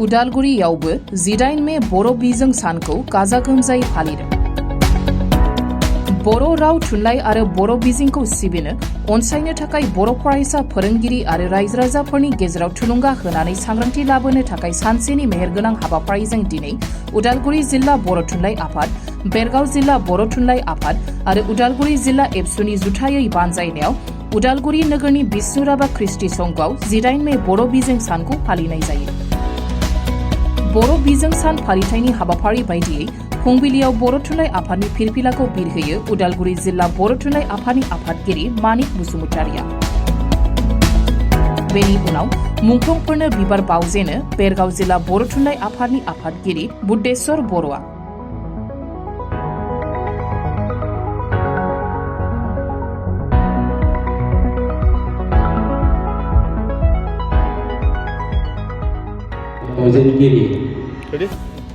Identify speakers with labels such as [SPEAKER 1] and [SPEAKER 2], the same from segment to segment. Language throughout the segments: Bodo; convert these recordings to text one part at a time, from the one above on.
[SPEAKER 1] उदालगुरियावबो 18 मे बर' बिजों सानखौ गाजा गोमजायै फालिदों। बर' राव थुनलाइ आरो बर' बिजोंखौ सिबिनो अनसायनो थाखाय बर' फरायसा फोरोंगिरि आरो रायजो राजाफोरनि गेजेराव थुलुंगा होनानै सांग्रांथि लाबोनो थाखाय सानसेनि मेहेरगोनां हाबाफारिजों दिनै उदालगुरि जिल्ला बर' थुनलाइ आफाद, बेरगाव जिल्ला बर' थुनलाइ आफाद आरो उदालगुरि जिल्ला एबसुनि जुथायै बानजायनायाव उदालगुरि नोगोरनि बिष्णुराभा ख्रिस्टि संघआव 18 मे बर' बिजों सानखौ फालिनाय जायो। बर' बिजों सान फालिथायनि हाबाफारि बायदियै फुंबिलियाव बर' थुनलाइ आफादनि फिरफिलाखौ बिरहोयो उदालगुरि जिल्ला बर' थुनलाइ आफादनि आफादगिरि मानिक बसुमतारिया। बेनि उनाव मुंख्लंफोरनो बिबार बावजेनो बेरगाव जिल्ला बर' थुनलाइ आफादनि आफादगिरि बुद्धेश्वर बर'आ।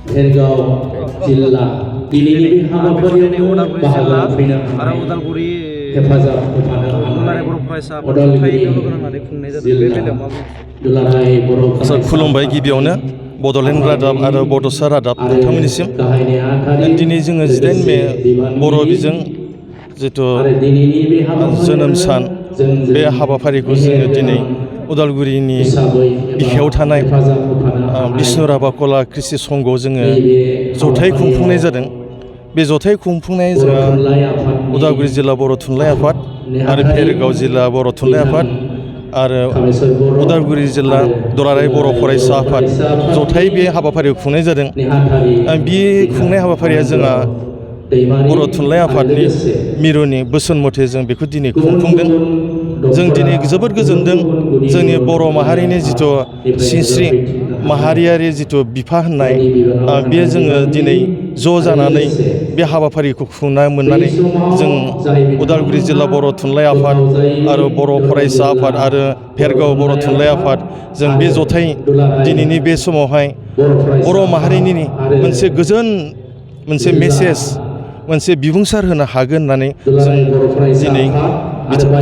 [SPEAKER 2] बेरगाव जिल्ला दिनैनि बे हाबाफारियाव बाहागो लाफैनो
[SPEAKER 3] आरो उदालगुरि
[SPEAKER 2] हेफाजाब होफानो
[SPEAKER 3] दुलाराय बर' फरायसा
[SPEAKER 2] उदालगुरि
[SPEAKER 3] होनानै खुंनाय जादों। बे बेलायाव मा बुंनो?
[SPEAKER 2] दुलाराय बर'
[SPEAKER 4] खुलुमबाय गिबियावनो बड'लेण्ड रादाब आरो बड'सा रादाब नोंथांमोननिसिम। दिनै जोङो 18 मे बर' बिजों जिथु जोनोम सान बे हाबाफारिखौ जोङो दिनै उदालगुरिनि बिखायाव थानाय बिष्णुराभा कला कृषि संघआव जोङो जथाय खुंफुंनाय जादों। बे जथाय खुंफुंनाय जोंहा उदालगुरि जिल्ला बर' थुनलाइ आफाद आरो भेरगाव जिल्ला बर' थुनलाइ आफाद आरो उदालगुरि जिल्ला दुलाराय बर' फरायसा आफाद जथाय बे हाबाफारिखौ खुंनाय जादों। बे खुंनाय हाबाफारिया जोंहा बर' थुनलाइ आफादनि मिरुनि बोसोन मथे जों बेखौ दिनै खुंफुंदों। जों दिनै जोबोद गोजोनदों जोंनि बर' माहारिनि जिथु सिनस्रि माहारियारि जिथु बिफा होननाय बे जोङो दिनै ज' जानानै बे हाबाफारिखौ खुंनो मोननानै जों उदालगुरि जिल्ला बर' थुनलाइ आफाद आरो बर' फरायसा आफाद आरो भेरगाव बर' थुनलाइ आफाद जों बे जथाय दिनैनि बे समावहाय बर' माहारिनि मोनसे गोजोन मोनसे मेसेज मोनसे बिबुंसार होनो हागोन होननानै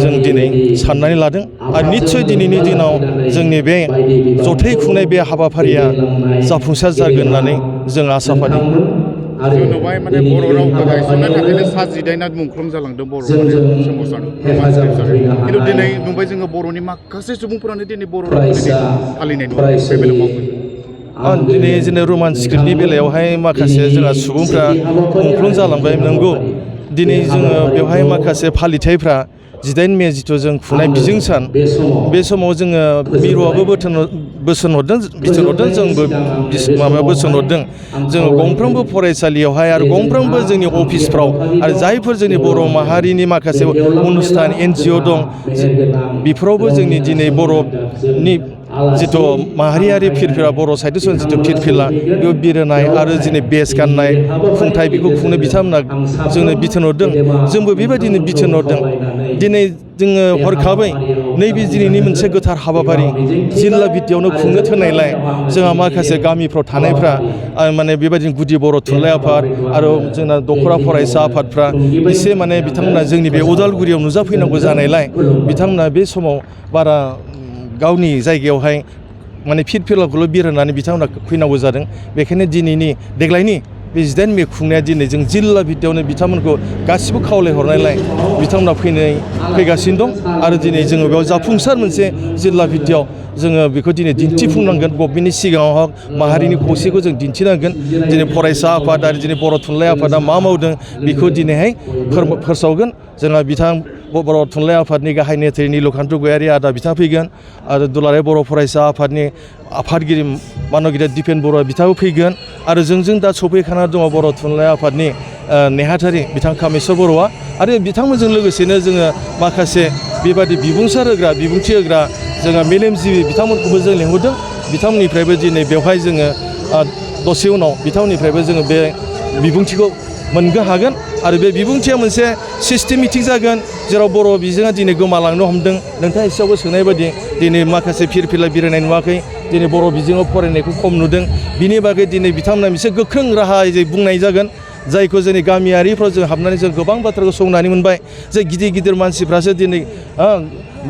[SPEAKER 4] जों दिनै साननानै लादों। आरो निस्सय दिनैनि दिनाव जोंनि बे जथाय खुंनाय बे हाबाफारिया जाफुंसार जागोन होननानै जों आसा फारिदों।
[SPEAKER 5] जों नुबाय माने बर' रावखौ गायसननो थाखायनो सा 18 मुंख्लं जालांदों बर' सोमावसारनो। खिन्थु दिनै नुबाय जोङो बर'नि माखासे सुबुंफोरानो दिनै बर' रावखौ फालिनाय नुबाय। बे बेलायाव
[SPEAKER 4] दिनै जोंनि रमान स्क्रिप्टनि बेलायावहाय माखासे जोंहा सुबुंफ्रा मुंख्लं जालांबाय। नंगौ दिनै जोङो बेवहाय माखासे फालिथायफ्रा 18 मे जिथु जों खुंनाय बिजों सान बे समाव जोङो मिरुआबो बोसोन हरदों बिथोन हरदों जोंबो बोसोन हरदों। जोङो गंफ्रोमबो फरायसालियावहाय आरो गंफ्रोमबो जोंनि अफिसफ्राव आरो जायफोर जोंनि बर' माहारिनि माखासे अनुस्थान NGO दं बेफोरावबो जोंनि दिनै बर'नि जिथु माहारियारि फिरफिला बर' साहित्य सभा जिथु फिरफिला बेयाव बिरहोनाय आरो दिनै बेस गाननाय खुंथाय बेखौ खुंनो बिथांमोना जोंनो बिथोन हरदों। जोंबो बेबायदिनो बिथोन हरदों। दिनै जोङो हरखाबै नैबे दिनैनि मोनसे गोथार हाबाफारि जिल्ला भित्तियावनो खुंनो थोननायलाय जोंहा माखासे गामिफ्राव थानायफ्रा माने बेबायदिनो गुदि बर' थुनलाइ आफाद आरो जोंना दख'रा फरायसा आफादफ्रा एसे माने बिथांमोना जोंनि बे उदालगुरियाव नुजाफैनांगौ जानायलाय बिथांमोना बे समाव बारा गावनि जायगायावहाय माने फिरफिलाखौल' बिरहोनानै बिथांमोना फैनांगौ जादों। बेखायनो दिनैनि देग्लायनि बे 18 मे खुंनाया दिनै जों जिल्ला भित्तियावनो बिथांमोनखौ गासिबो खावलायहरनायलाय बिथांमोना फैगासिनो दं आरो दिनै जोङो बेयाव जाफुंसार मोनसे जिल्ला भित्तियाव जोङो बेखौ दिनै दिन्थिफुंनांगोन। गभमेन्टनि सिगाङाव माहारिनि खौसेखौ जों दिन्थिनांगोन। दिनै फरायसा आफाद आरो दिनै बर' थुनलाइ आफादा मा मावदों बेखौ दिनैहाय फोसावगोन। जोंहा बिथां बर' थुनलाइ आफादनि गाहाय नेहाथारि नीलकान्त गयारि आदा बिथाङा फैगोन आरो दुलाराय बर' फरायसा आफादनि आफादगिरि मानगिरि दिपेन बरुवा बिथाङाबो फैगोन आरो जोंजों दा सफैखाना दङ बर' थुनलाइ आफादनि नेहाथारि बिथां कामेस्वर बर'आ आरो बिथांमोनजों लोगोसेनो जोङो माखासे बेबादि बिबुंथि होग्रा जोंहा मेलेमजिबि बिथांमोनखौबो जों लेंहरदों। बिथांमोननिफ्रायबो दिनै बेवहाय जोङो दसे उनाव बिथांमोननिफ्रायबो जोङो बे बिबुंथिखौ मोननो हागोन आरो बे बिबुंथिया मोनसे सिस्टेमेटिक जागोन जेराव बर' बिजोङा दिनै गोमालांनो हमदों नोंथाङा एसेयावबो सोंनाय बायदि दिनै माखासे फिरफिला बिरहोनाय नुवाखै दिनै बर' बिजोङाव फरायनायखौ खम नुदों बिनि बागै दिनै बिथांमोना मोनसे गोख्रों राहायै बुंनाय जागोन जायखौ जोंनि गामियारिफ्राव जों हाबनानै जों गोबां बाथ्राखौ संनानै मोनबाय जे गिदिर गिदिर मानसिफ्रासो दिनै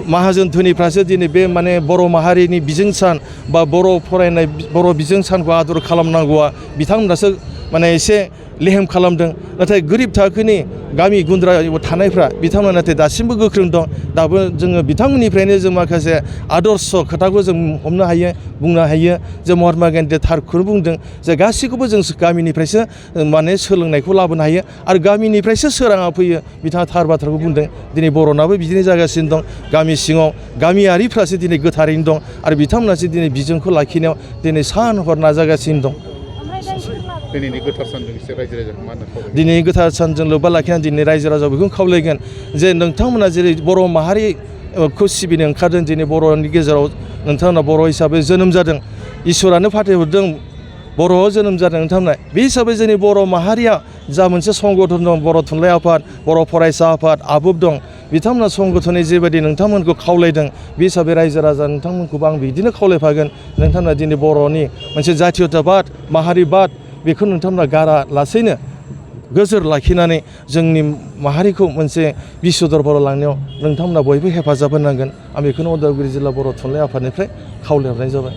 [SPEAKER 4] माहाजोन धोनिफ्रासो दिनै बे माने बर' माहारिनि बिजों सान बा बर' फरायनाय बर' बिजों सानखौ आदर खालामनांगौआ बिथांमोनासो माने एसे लेहेम खालामदों नाथाय गोरिब थाखोनि गामि गुन्द्रायाव थानायफ्रा बिथांमोना नाथाय दासिमबो गोख्रों दं दाबो जोङो बिथांमोननिफ्रायनो जों माखासे आदर्श खोथाखौ जों हमनो हायो बुंनो हायो जे महात्मा गान्धीया थारखौनो बुंदों जे गासैखौबो जों गामिनिफ्रायसो माने सोलोंनायखौ लाबोनो हायो आरो गामिनिफ्रायसो सोराङा फैयो बिथाङा थार बाथ्राखौ बुंदों दिनै बर'नाबो बिदिनो जागासिनो दं गामि सिङाव गामियारिफ्रासो दिनै गोथारैनो दं आरो बिथांमोनासो दिनै बिजोंखौ लाखिनायाव दिनै सान हर नाजागासिनो दं
[SPEAKER 5] दिनैनि गोथार सानजों एसे रायजो राजाखौ मा होनना खावलायो
[SPEAKER 4] दिनै गोथार सानजों लोब्बा लाखिनानै दिनै रायजो राजाखौ बेखौनो खावलायगोन जे नोंथांमोना जेरै बर' माहारिखौ सिबिनो ओंखारदों दिनै बर'नि गेजेराव नोंथांमोना बर' हिसाबै जोनोम जादों इसोरानो फाथायहरदों बर'आव जोनोम जादों नोंथांमोना बे हिसाबै जोंनि बर' माहारिया जा मोनसे संगठन दं बर' थुनलाइ आफाद बर' फरायसा आफाद आबुब दं बिथांमोना संगठननि जेबायदि नोंथांमोनखौ खावलायदों बे हिसाबै रायजो राजा नोंथांमोनखौबो आं बिदिनो खावलायफागोन नोंथांमोना दिनै बर'नि मोनसे जातीयताबाद माहारिबाद बेखौ नोंथांमोना गारा लासैनो गोजोर लाखिनानै जोंनि माहारिखौ मोनसे बिश्व दरबाराव लांनायाव नोंथांमोना बयबो हेफाजाब होनांगोन आं बेखौनो उदालगुरि जिल्ला बर' थुनलाइ आफादनिफ्राय खावलायहरनाय जाबाय